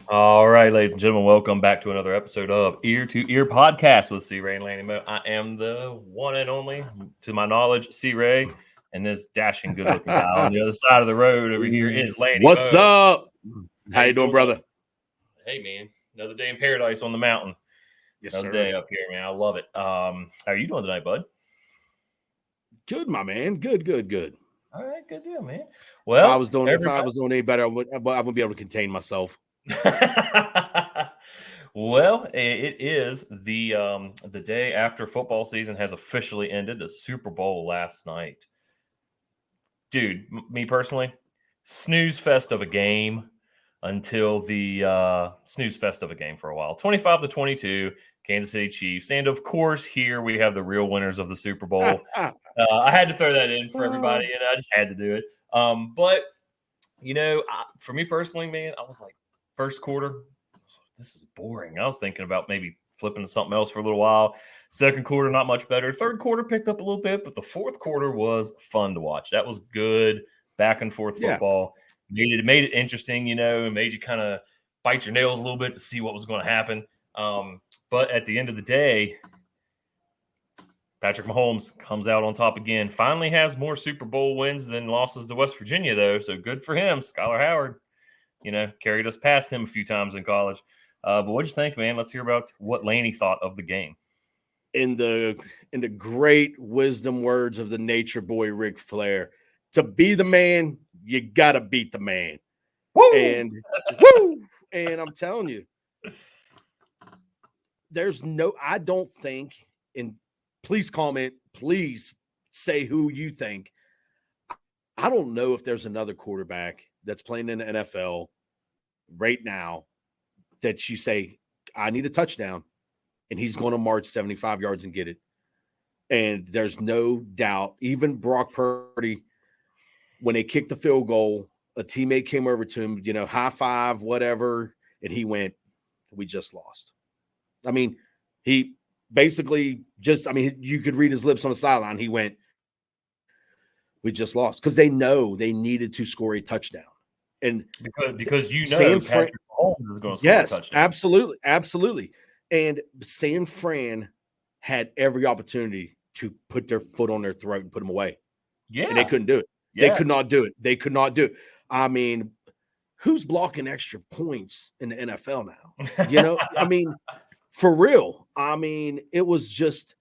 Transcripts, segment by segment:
All right, ladies and gentlemen, welcome back to another episode of Ear to Ear Podcast with C. Ray and Lanny Mo. I am the one and only, to my knowledge, C. Ray, and this dashing, good-looking guy on the other side of the road over here is Lanny What's Mo. up? How you doing, brother? Hey, man, another day in paradise on the mountain. Yes, another sir. day up here, man. I love it. How are you doing tonight, bud? Good, my man. Good. All right, good deal, man. Well, if I was doing any better, I wouldn't be able to contain myself. Well, it is the day after football season has officially ended. The Super Bowl last night, dude. Me personally, snooze fest of a game until the snooze fest of a game for a while. 25-22, Kansas City Chiefs, and of course, here we have the real winners of the Super Bowl. I had to throw that in for everybody, and I just had to do it. But for me personally, man, I was like, first quarter, this is boring. I was thinking about maybe flipping to something else for a little while. Second quarter, not much better. Third quarter picked up a little bit, but the fourth quarter was fun to watch. That was good back and forth football. Yeah. Made it interesting, and made you kind of bite your nails a little bit to see what was going to happen. But at the end of the day, Patrick Mahomes comes out on top again. Finally has more Super Bowl wins than losses to West Virginia, though. So good for him. Skylar Howard, carried us past him a few times in college. But what'd you think, man? Let's hear about what Laney thought of the game. In the great wisdom words of the nature boy Ric Flair, to be the man, you gotta beat the man. Woo! And I'm telling you, I don't think, and please comment, please say who you think. I don't know if there's another quarterback that's playing in the NFL right now that you say, I need a touchdown, and he's going to march 75 yards and get it. And there's no doubt, even Brock Purdy, when they kicked the field goal, a teammate came over to him, high five, whatever, and he went, we just lost. I mean, he basically you could read his lips on the sideline. He went, we just lost, because they know they needed to score a touchdown. And because Patrick Mahomes is going to score a touchdown. Absolutely. And San Fran had every opportunity to put their foot on their throat and put them away. Yeah. And they couldn't do it. Yeah. They could not do it. I mean, who's blocking extra points in the NFL now? I mean, for real. I mean, it was just,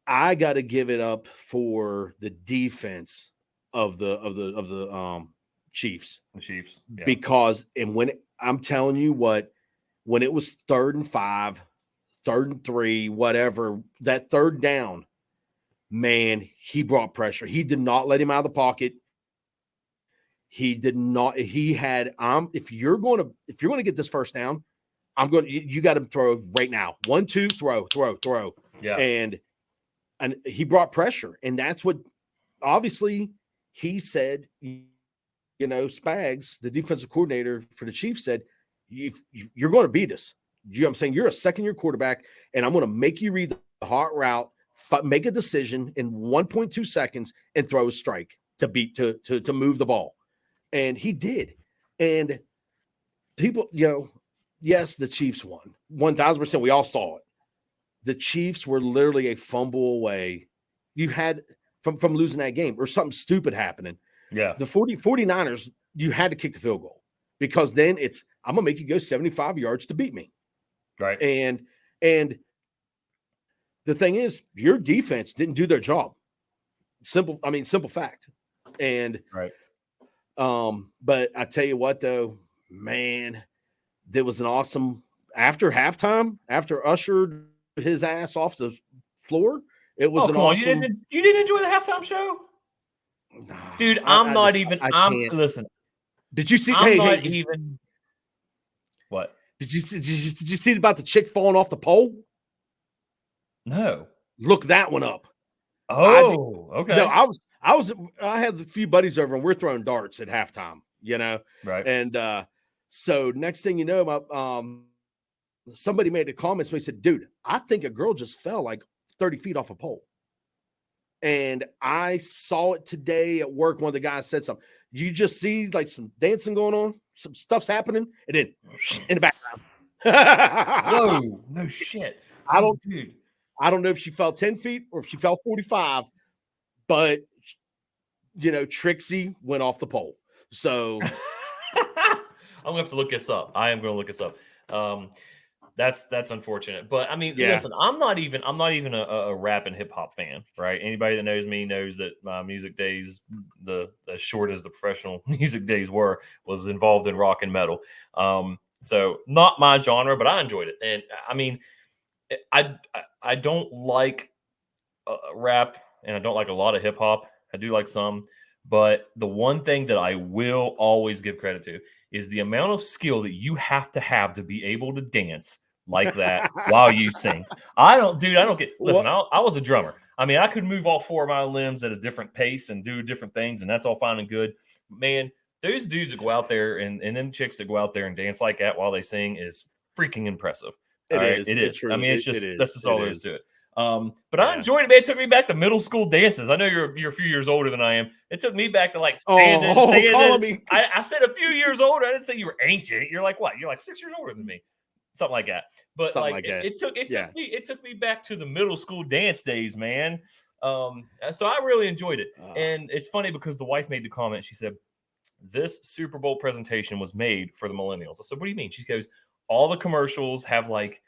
I got to give it up for the defense of the Chiefs. The Chiefs. Yeah. Because, I'm telling you what, when it was 3rd and 5, 3rd and 3, whatever, that third down, man, he brought pressure. He did not let him out of the pocket. He did not. He had, if you're going to get this first down, you got to throw right now. 1, 2, throw. Yeah. And he brought pressure. And that's what, obviously, he said, Spags, the defensive coordinator for the Chiefs, said, you're going to beat us. You know what I'm saying? You're a second-year quarterback, and I'm going to make you read the hot route, make a decision in 1.2 seconds, and throw a strike to move the ball. And he did. And people, yes, the Chiefs won. 1,000%. We all saw it. The Chiefs were literally a fumble away. You had from losing that game or something stupid happening. Yeah. The 49ers, you had to kick the field goal, because then it's, I'm going to make you go 75 yards to beat me. Right. And the thing is, your defense didn't do their job. Simple fact. And right. But I tell you what, though, man, there was an awesome, after halftime, after Usher his ass off the floor, it was awesome. You didn't enjoy the halftime show? Dude, listen. Did you see? What? Did you see about the chick falling off the pole? No. Look that one up. Oh, okay. No, I had a few buddies over, and we're throwing darts at halftime, Right. And so next thing you know, somebody made a comment. Somebody said, dude, I think a girl just fell like 30 feet off a pole. And I saw it today at work. One of the guys said something. You just see like some dancing going on, some stuff's happening, and then in the background. Whoa, no shit. I don't Dude. I don't know if she fell 10 feet or if she fell 45, but Trixie went off the pole. So I'm gonna have to look this up. I am gonna look this up. That's unfortunate. But I mean, yeah. listen, I'm not even a rap and hip hop fan, right? Anybody that knows me knows that my music days, as short as the professional music days were, was involved in rock and metal. So not my genre, but I enjoyed it. And I mean, I don't like rap, and I don't like a lot of hip hop. I do like some, but the one thing that I will always give credit to is the amount of skill that you have to be able to dance like that while you sing. I don't get. Listen, I was a drummer. I mean, I could move all four of my limbs at a different pace and do different things, and that's all fine and good. Man, those dudes that go out there and them chicks that go out there and dance like that while they sing is freaking impressive. It is. It is. I mean, it's just that's just all there is to it. But I enjoyed it, man. It took me back to middle school dances. I know you're a few years older than I am. It took me back to like standing. I said a few years older. I didn't say you were ancient. You're like what? You're like 6 years older than me, something like that. But it took me back to the middle school dance days, man. So I really enjoyed it, and it's funny because the wife made the comment. She said, "This Super Bowl presentation was made for the millennials." I said, "What do you mean?" She goes, "All the commercials have like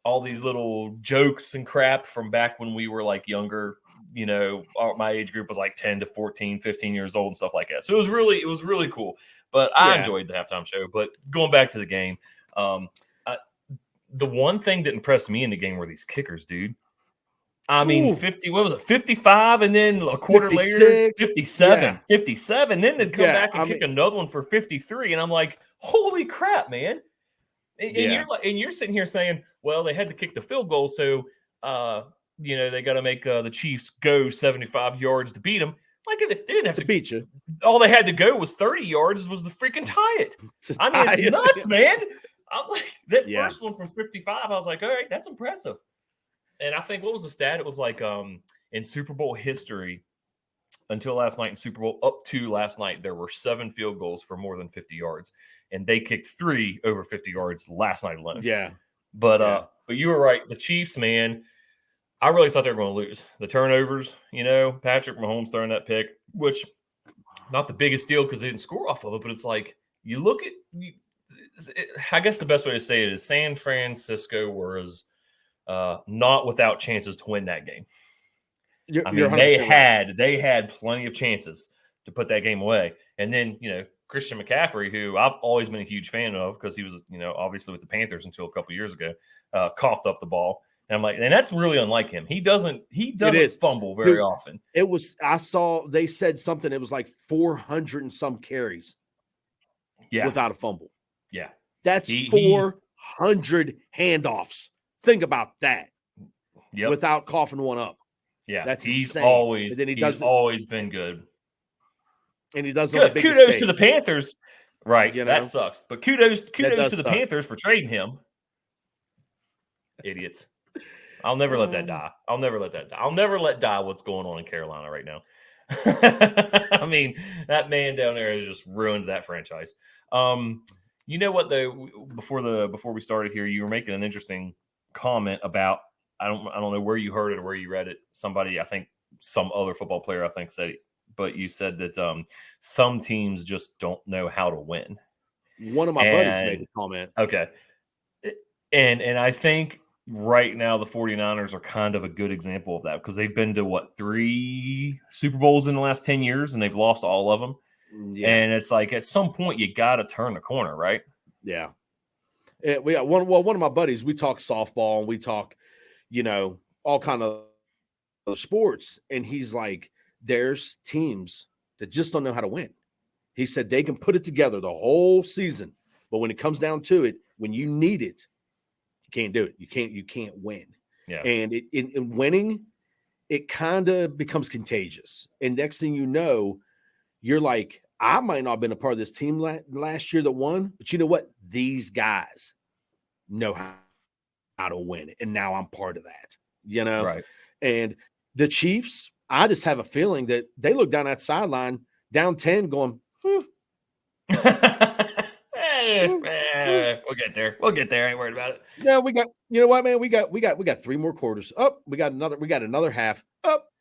all these little jokes and crap from back when we were like younger, my age group was like 10 to 14, 15 years old and stuff like that." So it was really cool, but I enjoyed the halftime show. But going back to the game, the one thing that impressed me in the game were these kickers, dude. I mean, 55, and then a quarter 56, later, 57, 57. Then they'd come back and kick another one for 53. And I'm like, holy crap, man. And you're sitting here saying, well, they had to kick the field goal, so they got to make the Chiefs go 75 yards to beat them. Like they didn't have to beat you. All they had to go was 30 yards was to freaking tie it. I mean, it's nuts, man. I'm like that first one from 55. I was like, all right, that's impressive. And I think what was the stat? It was like in Super Bowl history until last night in Super Bowl up to last night, there were 7 field goals for more than 50 yards. And they kicked 3 over 50 yards last night alone. Yeah. But you were right. The Chiefs, man, I really thought they were going to lose. The turnovers, Patrick Mahomes throwing that pick, which not the biggest deal because they didn't score off of it, but it's like you look at I guess the best way to say it is San Francisco was not without chances to win that game. They had plenty of chances to put that game away. And then, Christian McCaffrey, who I've always been a huge fan of because he was, obviously with the Panthers until a couple years ago, coughed up the ball. And I'm like, and that's really unlike him. He doesn't fumble very often. They said something. It was like 400 and some carries without a fumble. Yeah. That's 400 handoffs. Think about that. Yep. Without coughing one up. Yeah. That's insane. He's always been good. And he does kudos to the Panthers. Right. That sucks. But kudos to the Panthers for trading him. Idiots. I'll never let that die. I'll never let die what's going on in Carolina right now. I mean, that man down there has just ruined that franchise. You know what though? Before we started here, you were making an interesting comment about I don't know where you heard it or where you read it. Somebody, I think some other football player, I think said it, but you said that some teams just don't know how to win. One of my buddies made the comment. Okay. And I think right now the 49ers are kind of a good example of that because they've been to 3 Super Bowls in the last 10 years and they've lost all of them. Yeah. And it's like at some point you got to turn the corner, right? Yeah. One of my buddies, we talk softball and we talk, all kind of sports. And he's like, there's teams that just don't know how to win. He said they can put it together the whole season, but when it comes down to it, when you need it, you can't do it. You can't win. Yeah. And in winning, it kind of becomes contagious. And next thing you know, you're like, I might not have been a part of this team last year that won, but you know what? These guys know how to win. And now I'm part of that, Right. And the Chiefs, I just have a feeling that they look down that sideline, down 10 going, We'll get there. We'll get there. I ain't worried about it. No, we got. You know what, man? We got 3 more quarters. We got another half.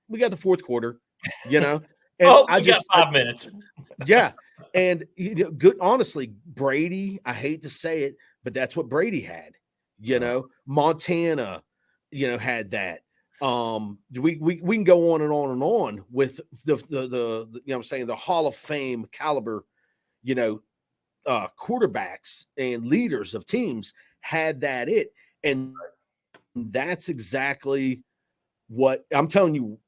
We got the fourth quarter. You know, and we got 5 minutes. Yeah, and good. Honestly, Brady. I hate to say it, but that's what Brady had. You know, Montana. Had that. We can go on and on and on with the I'm saying, the Hall of Fame caliber, quarterbacks and leaders of teams had that and that's exactly what I'm telling you.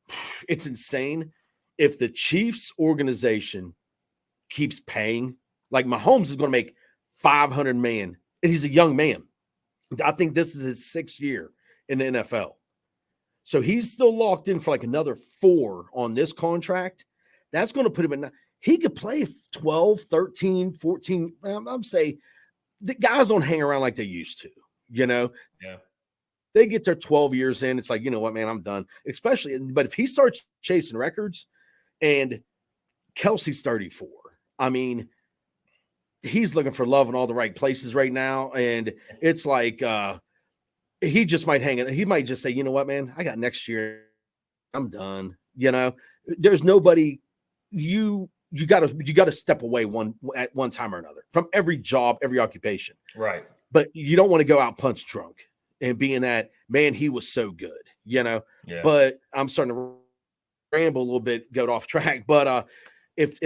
It's insane. If the Chiefs organization keeps paying, like Mahomes is going to make $500 million, and he's a young man. I think this is his 6th year in the NFL. So he's still locked in for like another 4 on this contract. That's going to put him in. He could play 12, 13, 14. I'm saying the guys don't hang around like they used to, Yeah. They get their 12 years in. It's like, you know what, man, I'm done. But if he starts chasing records, and Kelsey's 34, I mean, he's looking for love in all the right places right now. And it's like, he just might hang it. He might just say, you know what, man, I got next year. I'm done. There's nobody. You got to step away at one time or another from every job, every occupation. Right. But you don't want to go out punch drunk and being that, man, he was so good, Yeah. But I'm starting to ramble a little bit, go off track. But if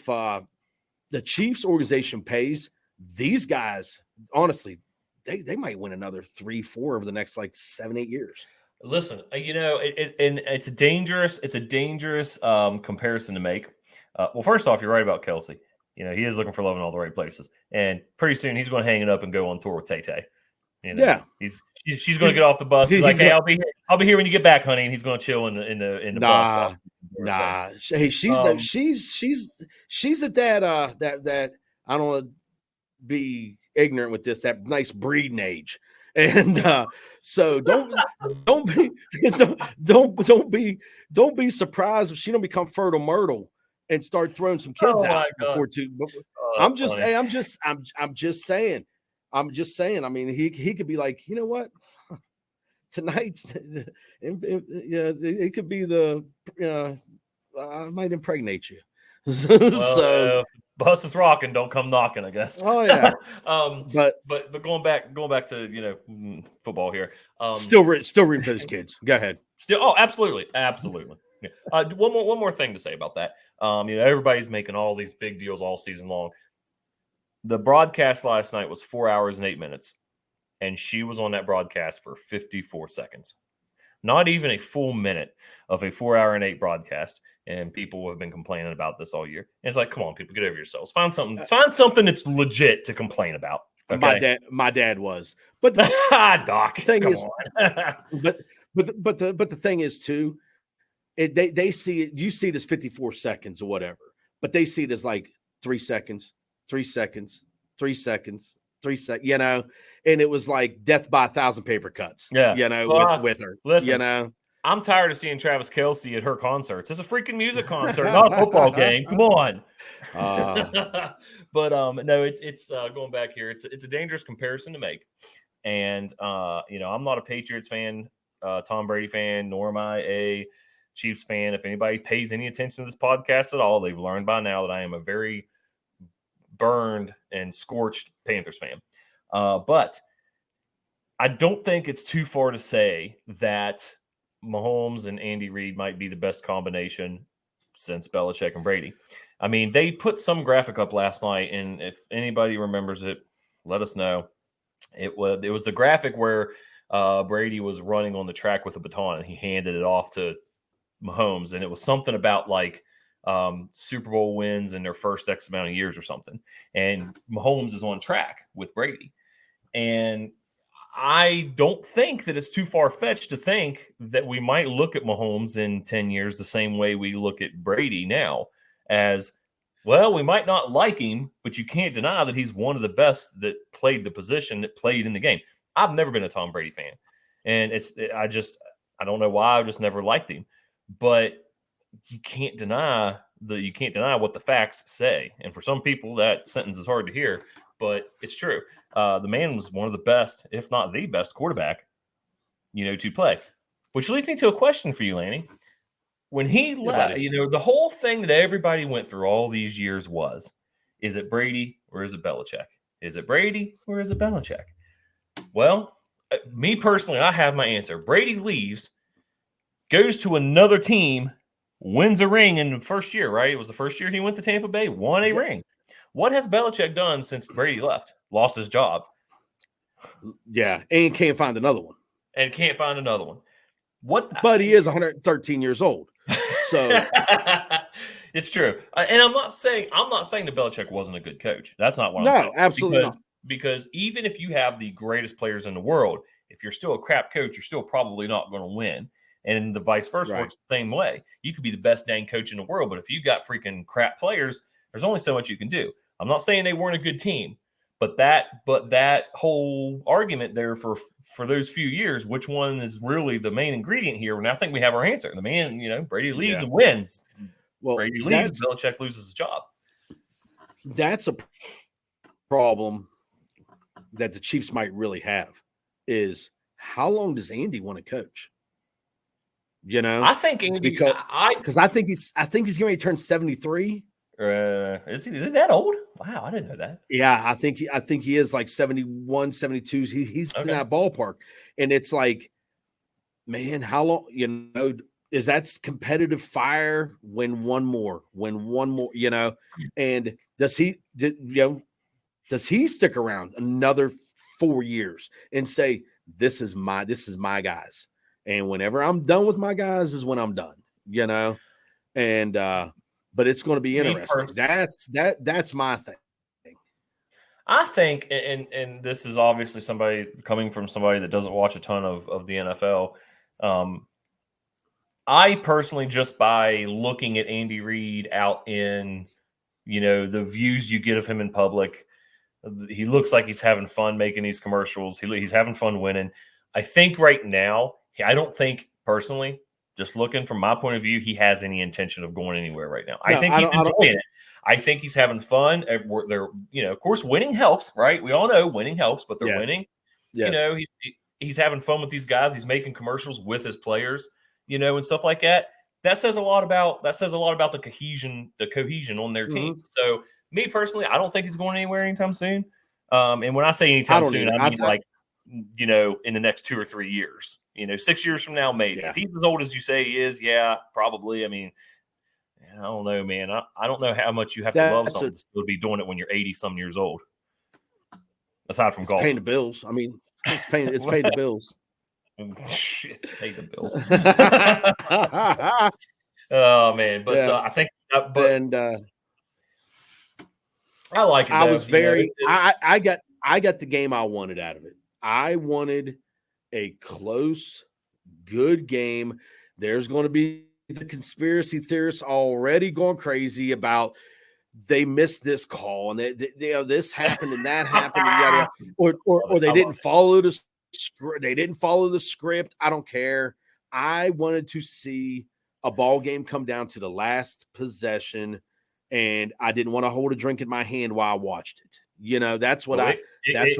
the Chiefs organization pays these guys, honestly, they might win another 3-4 over the next like 7-8 years. Listen, and it's a dangerous comparison to make. Well, first off, you're right about Kelsey. He is looking for love in all the right places, and pretty soon he's going to hang it up and go on tour with Tay Tay. Yeah, she's going to get off the bus. He's like, hey, I'll be here when you get back, honey, and he's going to chill in the bus. Nah. Hey, she's at that I don't want to be ignorant with this, that nice breeding age. And so don't be surprised if she don't become fertile myrtle and start throwing some kids out before too. I'm just saying. I mean, he could be like, you know what, tonight, it could be I might impregnate you. So bus is rocking, don't come knocking, I guess. Oh yeah. But going back to football here. Still rooting for those kids. Go ahead. Absolutely. Yeah. One more thing to say about that. Everybody's making all these big deals all season long. The broadcast last night was 4 hours and 8 minutes, and she was on that broadcast for 54 seconds. Not even a full minute of a 4 hour and 8 broadcast. And people have been complaining about this all year. And it's like, come on, people, get over yourselves. Find something that's legit to complain about. Okay? My dad was, but Doc, the thing is, but the thing is too, they see it. You see it as 54 seconds or whatever, but they see it as like 3 seconds, 3 seconds, 3 seconds, 3 seconds. And it was like death by 1,000 paper cuts. Yeah, with her. Listen, I'm tired of seeing Travis Kelce at her concerts. It's a freaking music concert, not a football game. Come on. But no, it's going back here. It's a dangerous comparison to make. And I'm not a Patriots fan, Tom Brady fan, nor am I a Chiefs fan. If anybody pays any attention to this podcast at all, they've learned by now that I am a very burned and scorched Panthers fan. But I don't think it's too far to say that Mahomes and Andy Reid might be the best combination since Belichick and Brady. I mean, they put some graphic up last night, and if anybody remembers it, let us know. It was the graphic where Brady was running on the track with a baton, and he handed it off to Mahomes, and it was something about like Super Bowl wins in their first X amount of years or something. And Mahomes is on track with Brady. And I don't think that it's too far-fetched to think that we might look at Mahomes in 10 years the same way we look at Brady now, as, well, we might not like him, but you can't deny that he's one of the best that played the position, that played in the game. I've never been a Tom Brady fan, and I don't know why. I just never liked him, but you can't deny what the facts say. And for some people, that sentence is hard to hear. but it's true. The man was one of the best, if not the best quarterback, to play. Which leads me to a question for you, Lanny. When he left, the whole thing that everybody went through all these years was, is it Brady or is it Belichick? Is it Brady or is it Belichick? Well, me personally, I have my answer. Brady leaves, goes to another team, wins a ring in the first year, right? It was the first year he went to Tampa Bay, won a ring. What has Belichick done since Brady left? Lost his job. Yeah, and can't find another one. But he is 113 years old. So it's true. And I'm not saying that Belichick wasn't a good coach. That's not what I'm saying. No, absolutely not. Because even if you have the greatest players in the world, if you're still a crap coach, you're still probably not going to win. And the vice versa works the same way. You could be the best dang coach in the world, but if you got freaking crap players, there's only so much you can do. I'm not saying they weren't a good team, but that whole argument there for those few years, which one is really the main ingredient here? And I think we have our answer. The man, Brady leaves and wins. Well, Brady leaves, Belichick loses his job. That's a problem that the Chiefs might really have. Is how long does Andy want to coach? I think Andy, because I think he's getting ready to turn 73. Is he that old? Wow, I didn't know that. Yeah, I think he is like 71, 72. He's in that ballpark. And it's like, man, how long, is that competitive fire when one more, and does he stick around another 4 years and say, this is my guys. And whenever I'm done with my guys is when I'm done, and but it's going to be interesting. That's my thing. I think, and this is obviously coming from somebody that doesn't watch a ton of the NFL. I personally, just by looking at Andy Reid out in, the views you get of him in public, he looks like he's having fun making these commercials. He's having fun winning. I think right now, I don't think personally, just looking from my point of view, he has any intention of going anywhere right now. I think he's enjoying it. I think he's having fun. They're, of course, winning helps, right? We all know winning helps, but they're winning. Yes. He's having fun with these guys. He's making commercials with his players, and stuff like that. That says a lot about the cohesion on their team. So me personally, I don't think he's going anywhere anytime soon. And when I say anytime soon, I mean in the next 2 or 3 years. 6 years from now, maybe. Yeah. If he's as old as you say he is, yeah, probably. I mean, I don't know, man. I don't know how much you have to love something to still be doing it when you're 80-some years old. Aside from golf. Paying the bills. I mean, it's paying the bills. Shit, pay the bills. Oh, man. But I think I like it. I was very I got the game I wanted out of it. I wanted a close, good game. There's going to be the conspiracy theorists already going crazy about they missed this call and this happened and that happened and or they didn't follow the script. They didn't follow the script. I don't care. I wanted to see a ball game come down to the last possession, and I didn't want to hold a drink in my hand while I watched it. That's what that's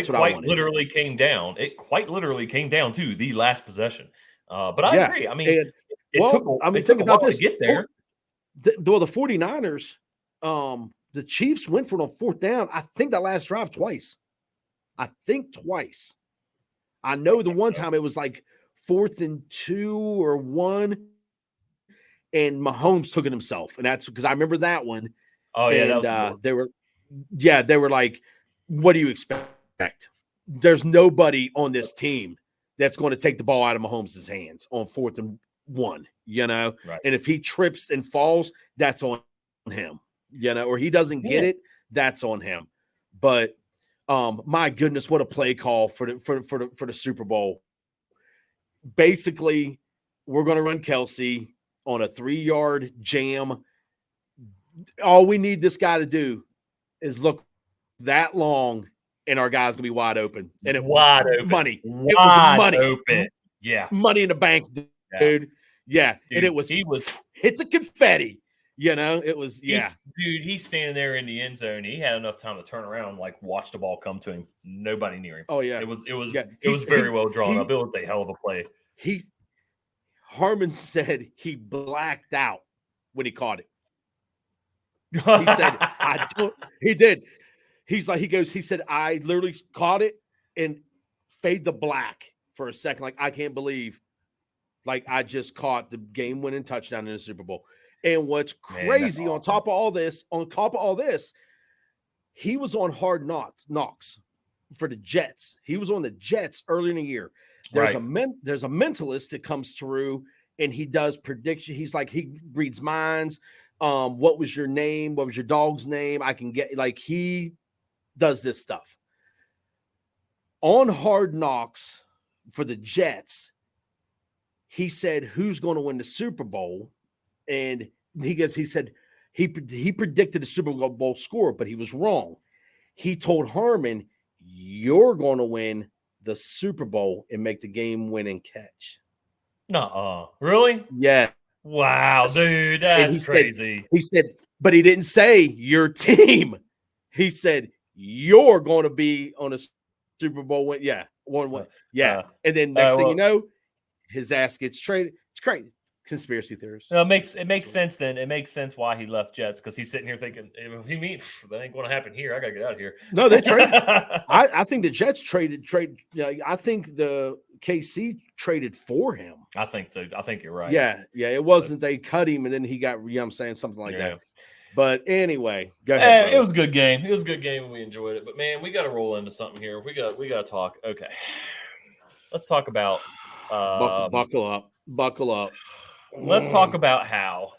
what I wanted. Literally came down. It quite literally came down to the last possession. But I agree. I mean, think about this. To get there. The 49ers, the Chiefs went for it on fourth down. I think that last drive twice. I know the one time it was like 4th and 2 or 1, and Mahomes took it himself, and that's because I remember that one. Oh yeah, and they were like, "What do you expect? There's nobody on this team that's going to take the ball out of Mahomes' hands on 4th and 1, Right. And if he trips and falls, that's on him, or he doesn't get it, that's on him. But my goodness, what a play call for the Super Bowl. Basically, we're going to run Kelsey on a 3-yard jam. All we need this guy to do is look that long, and our guy's going to be wide open. And wide open. Money. It was money. Open. Yeah. Money in the bank, dude. Yeah. Dude, and it was hit the confetti. It was, yeah. He's standing there in the end zone. He had enough time to turn around and like watch the ball come to him. Nobody near him. Oh, yeah. It was Yeah. very well drawn up. It was a hell of a play. Harmon said he blacked out when he caught it. He said, I don't, he did. He said, I literally caught it and fade the black for a second. Like, I can't believe, like, I just caught the game-winning touchdown in the Super Bowl. And what's crazy, awesome. on top of all this, he was on Hard Knocks for the Jets. He was on the Jets early in the year. There's a mentalist that comes through and he does prediction. He's like, he reads minds. What was your name? What was your dog's name? I can get, like, he does this stuff. On Hard Knocks for the Jets, he said, who's going to win the Super Bowl? And he said he predicted the Super Bowl score, but he was wrong. He told Harmon, you're going to win the Super Bowl and make the game-winning catch. Nuh-uh. Really? Yeah. Wow, dude, that's crazy. He said, but he didn't say your team. He said, you're going to be on a Super Bowl win. Yeah, one. Yeah. And then next thing you know, his ass gets traded. It's crazy. Conspiracy theories. No, it makes sense then. It makes sense why he left Jets, because he's sitting here thinking, if he means that ain't going to happen here, I got to get out of here. No, they traded. I think the Jets traded. I think the KC traded for him. I think so. I think you're right. Yeah. It wasn't they cut him and then he got, I'm saying, something like that. But anyway, go ahead. It was a good game. It was a good game and we enjoyed it. But man, we got to roll into something here. We got to talk. Okay, let's talk about buckle up. Let's talk about how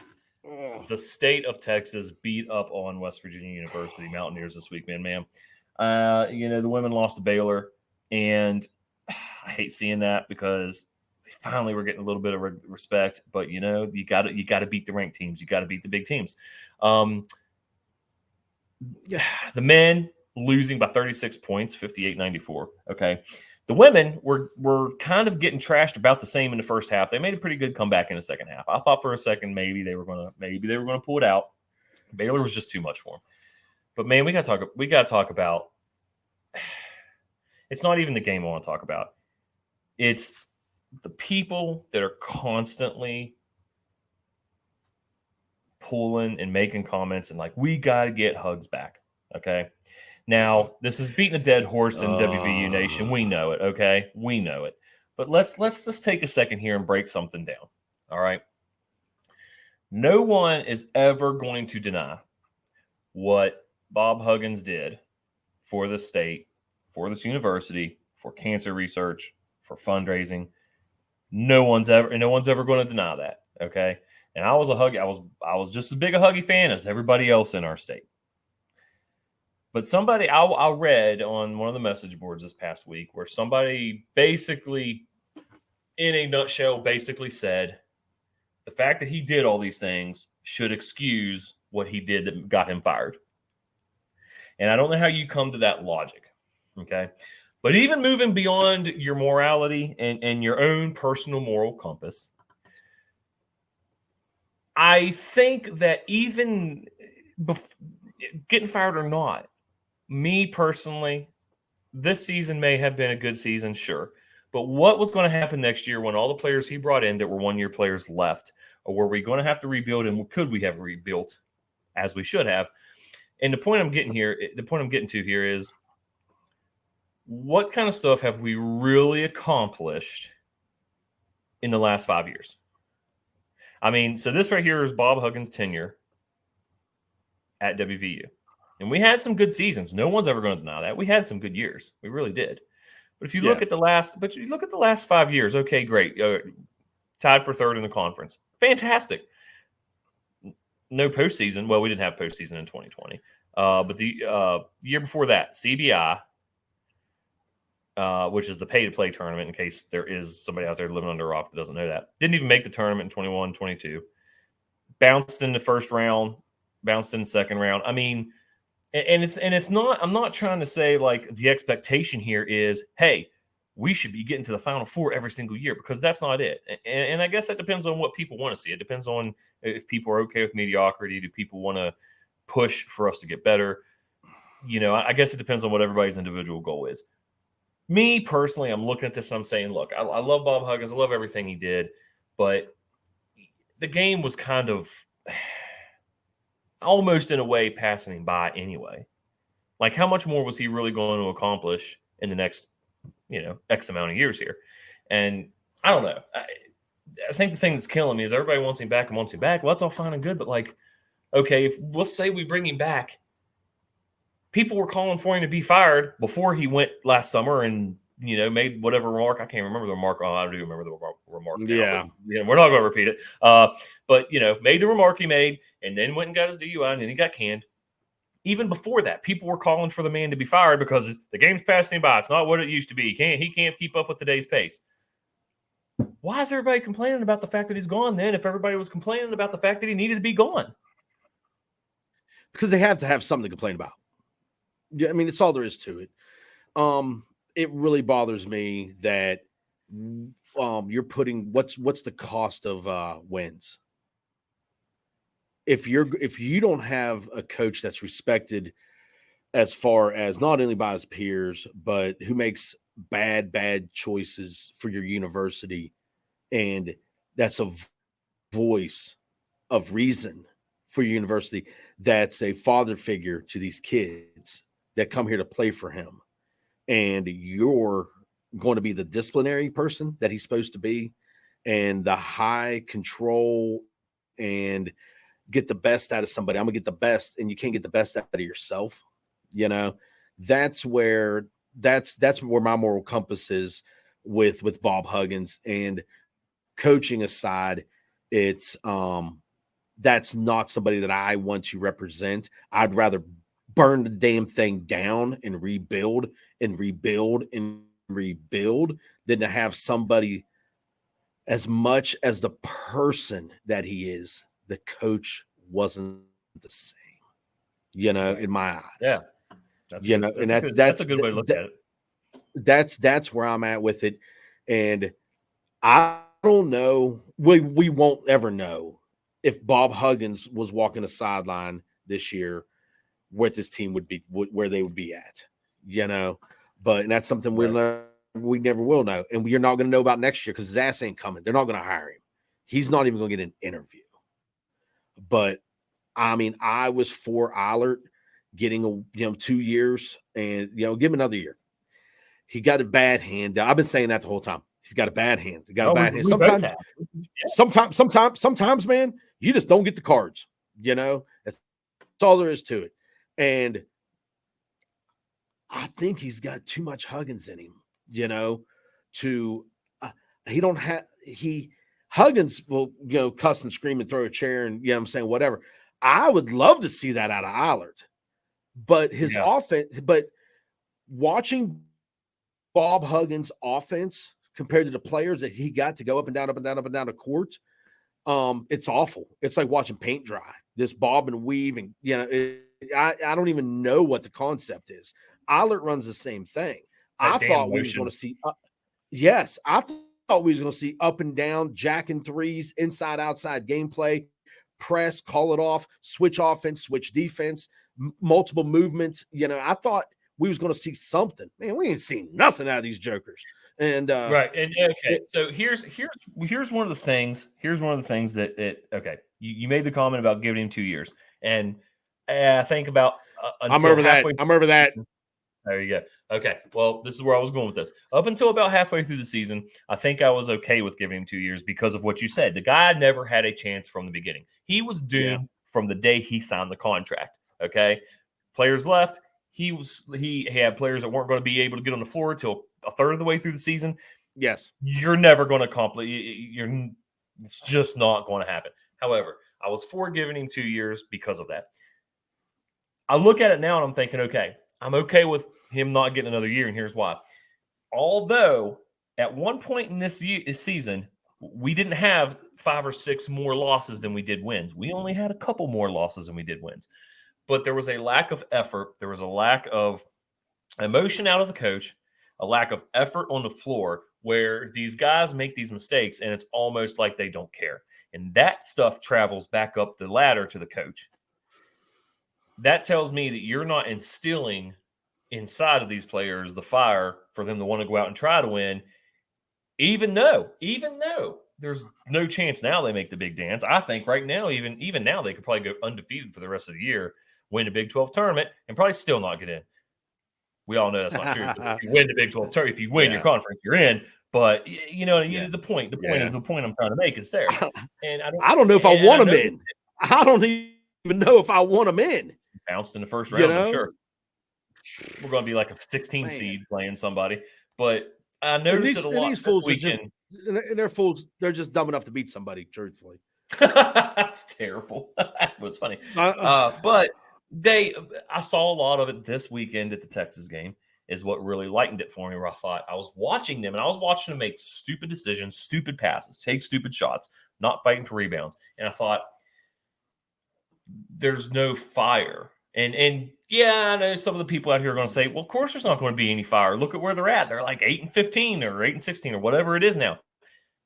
the state of Texas beat up on West Virginia University Mountaineers this week, man. The women lost to Baylor, and I hate seeing that because they finally were getting a little bit of respect. But you got to beat the ranked teams. You got to beat the big teams. The men losing by 36 points, 58-94. Okay. The women were kind of getting trashed about the same in the first half. They made a pretty good comeback in the second half. I thought for a second maybe they were gonna pull it out. Baylor was just too much for them. But man, we gotta talk about. It's not even the game I want to talk about. It's the people that are constantly pulling and making comments and like, we gotta get Hugs back. Okay. Now, this is beating a dead horse in WVU Nation. We know it, okay? We know it. But let's just take a second here and break something down, all right? No one is ever going to deny what Bob Huggins did for the state, for this university, for cancer research, for fundraising. No one's ever going to deny that, okay? And I was just as big a Huggy fan as everybody else in our state. But somebody I read on one of the message boards this past week where somebody basically, in a nutshell, basically said the fact that he did all these things should excuse what he did that got him fired. And I don't know how you come to that logic, okay? But even moving beyond your morality and your own personal moral compass, I think that even getting fired or not, me personally, this season may have been a good season, sure. But what was going to happen next year when all the players he brought in that were one-year players left? Or were we going to have to rebuild, and could we have rebuilt as we should have? And the point I'm getting to here is, what kind of stuff have we really accomplished in the last 5 years? I mean, so this right here is Bob Huggins' tenure at WVU. And we had some good seasons. No one's ever going to deny that. We had some good years. We really did. But if you look at the last 5 years, okay, great. Tied for third in the conference. Fantastic. No postseason. Well, we didn't have postseason in 2020. But the year before that, CBI, which is the pay-to-play tournament, in case there is somebody out there living under a rock that doesn't know that. Didn't even make the tournament in 21, 22. Bounced in the first round. Bounced in the second round. I mean, and it's not, I'm not trying to say like the expectation here is, hey, we should be getting to the Final Four every single year, because that's not it. And I guess that depends on what people want to see. It depends on if people are okay with mediocrity. Do people want to push for us to get better? I guess it depends on what everybody's individual goal is. Me personally, I'm looking at this and I'm saying, look, I love Bob Huggins. I love everything he did, but the game was kind of almost in a way passing him by anyway. Like, how much more was he really going to accomplish in the next, X amount of years here? And I don't know. I think the thing that's killing me is everybody wants him back and wants him back. Well, that's all fine and good, but like, okay, let's say we bring him back. People were calling for him to be fired before he went last summer and, made whatever remark. I can't remember the remark. Oh, I do remember the remark. Yeah. Now, but, we're not going to repeat it. But, made the remark he made and then went and got his DUI and then he got canned. Even before that, people were calling for the man to be fired because the game's passing by. It's not what it used to be. He can't keep up with today's pace. Why is everybody complaining about the fact that he's gone then if everybody was complaining about the fact that he needed to be gone? Because they have to have something to complain about. Yeah, I mean, it's all there is to it. It really bothers me that you're putting what's the cost of wins. If you don't have a coach that's respected as far as not only by his peers, but who makes bad choices for your university, and that's a voice of reason for your university, that's a father figure to these kids that come here to play for him, and you're going to be the disciplinary person that he's supposed to be, and the high control and get the best out of somebody. I'm gonna get the best, and you can't get the best out of yourself. That's where my moral compass is with Bob Huggins. And coaching aside, it's that's not somebody that I want to represent. I'd rather burn the damn thing down and rebuild and rebuild and rebuild than to have somebody, as much as the person that he is, the coach wasn't the same, in my eyes. Yeah. That's a good way to look at it. That's where I'm at with it. And I don't know. We won't ever know if Bob Huggins was walking the sideline this year, what this team would be, where they would be at, but that's something we never will know. And we're not going to know about next year because his ass ain't coming. They're not going to hire him. He's not even going to get an interview. But I mean, I was for Eilert getting 2 years and give him another year. He got a bad hand. I've been saying that the whole time. He's got a bad hand. He got a bad hand. Sometimes, man, you just don't get the cards. That's all there is to it. And I think he's got too much Huggins in him. Huggins will cuss and scream and throw a chair and whatever. I would love to see that out of Eilert. But his offense, but watching Bob Huggins' offense compared to the players that he got to go up and down the court, it's awful. It's like watching paint dry. This bob and weave, and I don't even know what the concept is. Eilert runs the same thing. I thought we was going to see. I thought we was going to see up and down, jack and threes, inside outside gameplay, press, call it off, switch offense, switch defense, multiple movements. I thought we was going to see something. Man, we ain't seen nothing out of these jokers. And right. And okay, so here's one of the things. Here's one of the things that you made the comment about giving him 2 years, and I think about I'm over that. There you go. Okay. Well, this is where I was going with this. Up until about halfway through the season, I think I was okay with giving him 2 years because of what you said. The guy never had a chance from the beginning. He was doomed from the day he signed the contract. Okay. Players left. He had players that weren't going to be able to get on the floor until a third of the way through the season. Yes. You're never going to accomplish. It's just not going to happen. However, I was for giving him 2 years because of that. I look at it now and I'm thinking, okay, I'm okay with him not getting another year, and here's why. Although at one point in this season, we didn't have 5 or 6 more losses than we did wins. We only had a couple more losses than we did wins. But there was a lack of effort. There was a lack of emotion out of the coach. a lack of effort on the floor where these guys make these mistakes and it's almost like they don't care. And that stuff travels back up the ladder to the coach. That tells me that you're not instilling inside of these players the fire for them to want to go out and try to win, even though there's no chance now they make the big dance. I think right now, even now, they could probably go undefeated for the rest of the year, win the Big 12 tournament, and probably still not get in. We all know that's not true. If you win the Big 12 tournament, if you win your conference, you're in. But the point is the point I'm trying to make is there. And I don't know if I want them in. I don't even know if I want them in. Bounced in the first round, I'm sure. We're going to be like a 16 seed playing somebody, but I noticed it a lot. These fools and they're fools. They're just dumb enough to beat somebody. Truthfully, that's terrible. It's funny, but I saw a lot of it this weekend at the Texas game. Is what really lightened it for me. Where I thought I was watching them, and I was watching them make stupid decisions, stupid passes, take stupid shots, not fighting for rebounds, and I thought there's no fire. And yeah, I know some of the people out here are going to say, well, of course there's not going to be any fire. Look at where they're at. They're like 8-15 or 8-16 or whatever it is now.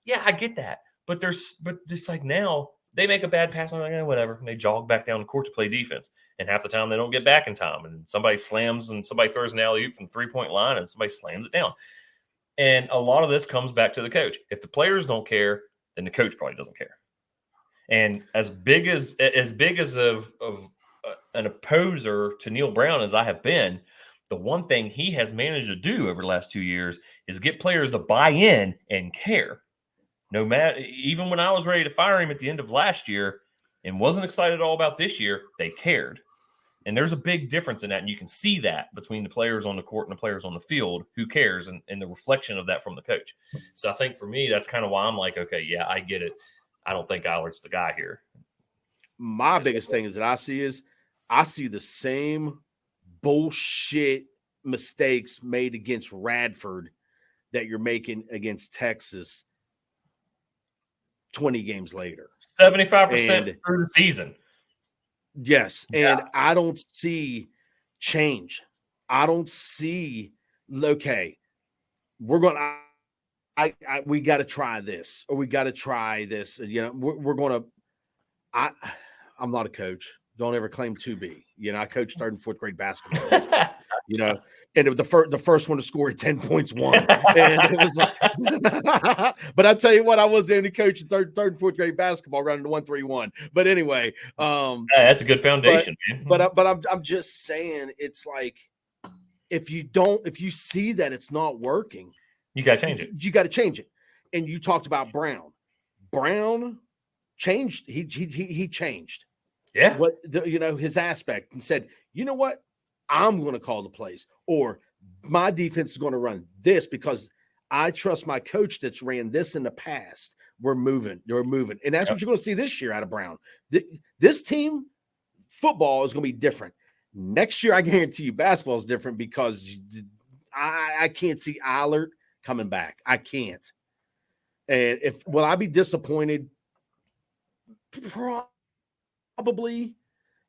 Yeah, I get that. But it's like now they make a bad pass and like, whatever. And they jog back down the court to play defense. And half the time they don't get back in time. And somebody slams and somebody throws an alley-oop from 3-point line and somebody slams it down. And a lot of this comes back to the coach. If the players don't care, then the coach probably doesn't care. And as big as an opposer to Neil Brown as I have been, the one thing he has managed to do over the last 2 years is get players to buy in and care. No matter, even when I was ready to fire him at the end of last year and wasn't excited at all about this year, they cared. And there's a big difference in that. And you can see that between the players on the court and the players on the field who cares and the reflection of that from the coach. So I think for me, that's kind of why I'm like, okay, yeah, I get it. I don't think Allard's the guy here. My biggest thing is that I see the same bullshit mistakes made against Radford that you're making against Texas 20 games later. 75% through the season. Yes. Yeah. And I don't see change. I don't see, okay, we're going to, we got to try this or we got to try this. We're going to, I'm not a coach. Don't ever claim to be. I coached 3rd and 4th grade basketball. And it was the first one to score 10 points won. And it was like, but I tell you what, I was the only coach in 3rd and 4th grade basketball running the 1-3-1. But anyway, that's a good foundation, man. But I'm just saying, it's like if you see that it's not working, you got to change it. You got to change it. And you talked about Brown. Brown changed. He changed. Yeah. His aspect and said, you know what? I'm going to call the plays, or my defense is going to run this because I trust my coach that's ran this in the past. We're moving. And that's what you're going to see this year out of Brown. This team, football is going to be different. Next year, I guarantee you basketball is different because I can't see Allard coming back. I can't. And will I be disappointed? Probably.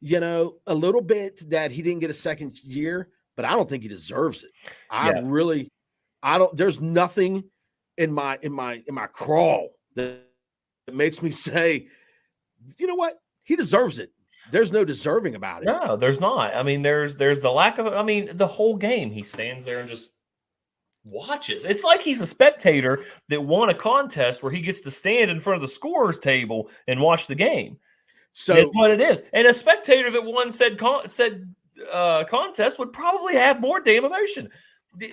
A little bit that he didn't get a second year, but I don't think he deserves it. There's nothing in my crawl that makes me say, you know what? He deserves it. There's no deserving about it. No, there's not. I mean, there's the lack of, the whole game, he stands there and just watches. It's like he's a spectator that won a contest where he gets to stand in front of the scorer's table and watch the game. So that's what it is. And a spectator that won said contest would probably have more damn emotion.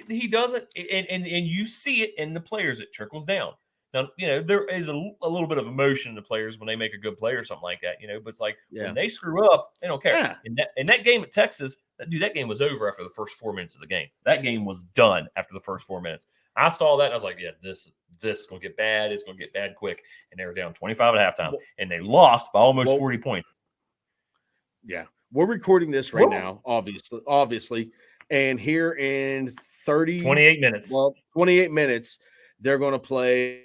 He doesn't, and you see it in the players. It trickles down. Now, there is a little bit of emotion in the players when they make a good play or something like that, but it's like when they screw up, they don't care. Yeah. In that game at Texas, that game was over after the first 4 minutes of the game. That game was done after the first 4 minutes. I saw that and I was like, yeah, this is going to get bad. It's going to get bad quick. And they were down 25 at halftime, and they lost by almost 40 points. Yeah. We're recording this right now, obviously. And here in 28 minutes. Well, 28 minutes, they're going to play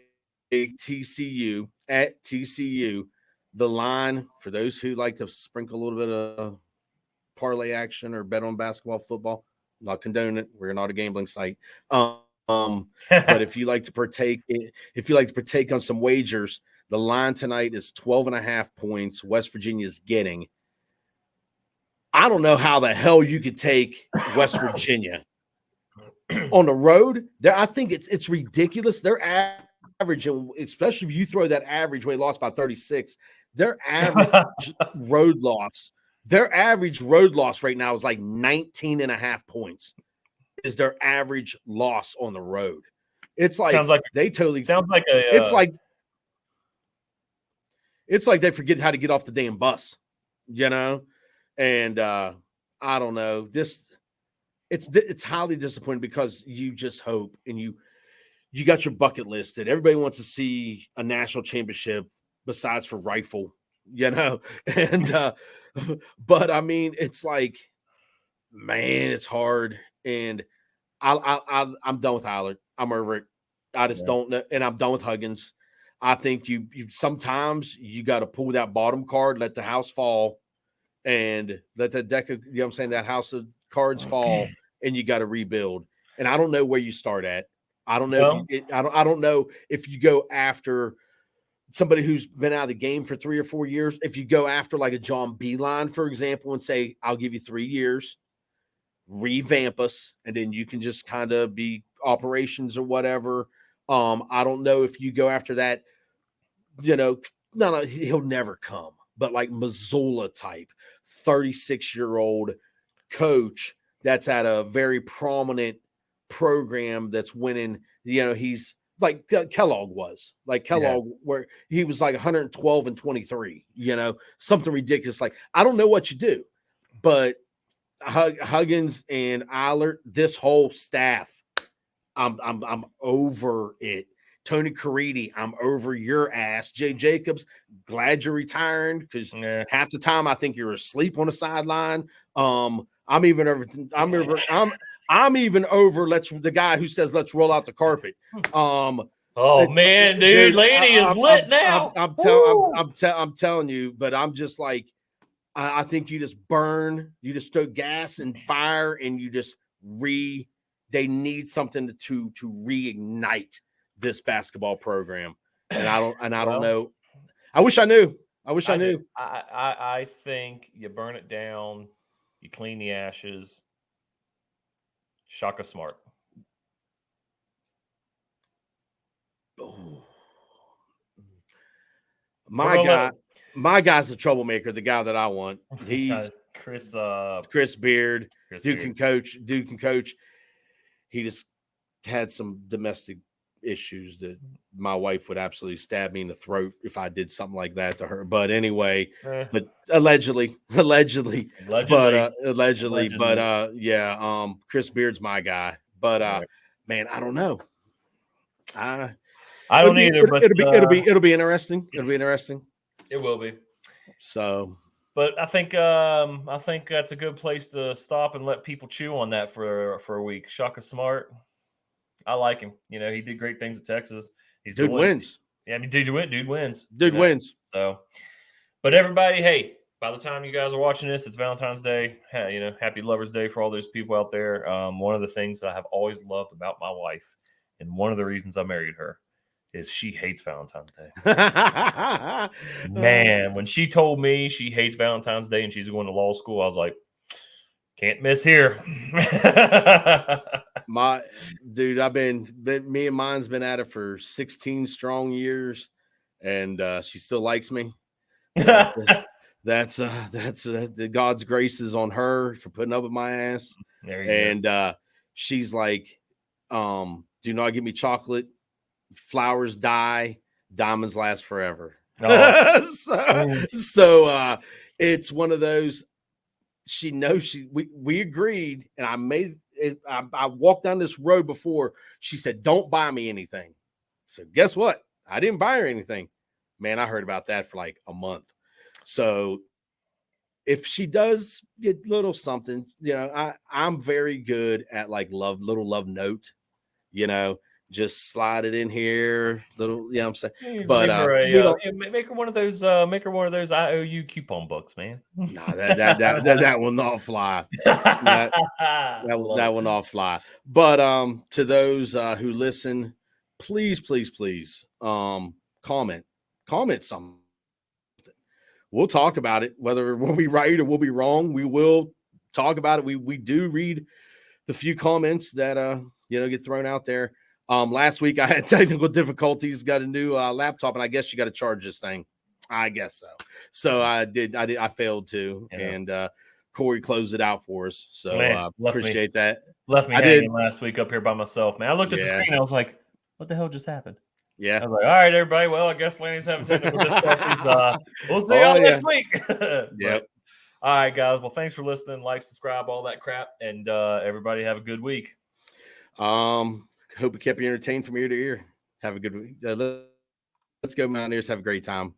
TCU at TCU. The line, for those who like to sprinkle a little bit of parlay action or bet on basketball, football, not condoning it. We're not a gambling site. But if you like to partake on some wagers, the line tonight is 12.5 points. West Virginia's getting. I don't know how the hell you could take West Virginia on the road. There, I think it's ridiculous. Their average, especially if you throw that average where they lost by 36, their average road loss right now is like 19.5 points. Is their average loss on the road? It's like sounds like they totally sounds like a. It's like they forget how to get off the damn bus, you know. And I don't know. It's highly disappointing because you just hope and you got your bucket list that everybody wants to see a national championship besides for rifle, you know. And but I mean, it's like, man, it's hard. And I'm done with Allard. I'm over it. I just don't know. And I'm done with Huggins. I think you sometimes you got to pull that bottom card, let the house fall, and let that deck of, you know what I'm saying, that house of cards fall, and you got to rebuild. And I don't know where you start at. I don't know I don't know if you go after somebody who's been out of the game for 3 or 4 years. If you go after like a John Beeline, for example, and say, I'll give you 3 years, revamp us, and then you can just kind of be operations or whatever. I don't know if you go after that, you know, no, he'll never come, but like Missoula type 36-year-old coach that's at a very prominent program that's winning, you know, he's like Kellogg was, where he was like 112-23, you know, something ridiculous. Like, I don't know what you do, but Huggins and Eilert, this whole staff, I'm over it. Tony Caridi, I'm over your ass. Jay Jacobs, glad you're retiring because half the time I think you're asleep on the sideline. I'm even over the guy who says let's roll out the carpet. Oh man, dude, Laney is lit now. I'm telling you, but I'm just like, I think you just stoke gas and fire, and you just they need something to reignite this basketball program. And I don't know. I wish I knew. I knew. I think you burn it down, you clean the ashes. Shaka Smart. Oh. My guy's a troublemaker, the guy that I want. He's Chris Beard. Dude can coach. He just had some domestic issues that my wife would absolutely stab me in the throat if I did something like that to her. But anyway, but allegedly. Chris Beard's my guy. But man, I don't know. I don't either, but it'll be interesting. It'll be interesting. It will be. So, but I think that's a good place to stop and let people chew on that for a week. Shaka Smart, I like him. You know, he did great things at Texas. Dude wins. Yeah, I mean, dude wins. Dude wins. So, but everybody, hey, by the time you guys are watching this, it's Valentine's Day. Hey, you know, happy Lover's Day for all those people out there. One of the things that I have always loved about my wife, and one of the reasons I married her, is she hates Valentine's Day. Man, when she told me she hates Valentine's Day and she's going to law school, I was like, can't miss here. My dude, me and mine's been at it for 16 strong years, and she still likes me. That's God's graces on her for putting up with my ass. She's like, do not give me chocolate. Flowers die, diamonds last forever. So it's one of those. She knows we agreed, and I made it. I walked down this road before. She said, "Don't buy me anything." So guess what? I didn't buy her anything. Man, I heard about that for like a month. So if she does get little something, you know, I'm very good at like little love note, you know. just slide it in here, little, you know what I'm saying? Leave But her make her one of those IOU coupon books, man. nah, that will not fly. That will not fly. But to those who listen, please comment something. We'll talk about it, whether we'll be right or we'll be wrong. We will talk about it. We do read the few comments that get thrown out there. Last week I had technical difficulties, got a new laptop, and I guess you got to charge this thing. I guess so. So I failed to, and Corey closed it out for us. So appreciate that. Left me hanging last week up here by myself, man. I looked at the screen, I was like, what the hell just happened? Yeah. I was like, all right, everybody. Well, I guess Lanny's having technical difficulties. We'll see y'all next week. Yep. All right, guys. Well, thanks for listening. Like, subscribe, all that crap. And everybody have a good week. Hope we kept you entertained from ear to ear. Have a good week. Let's go Mountaineers. Have a great time.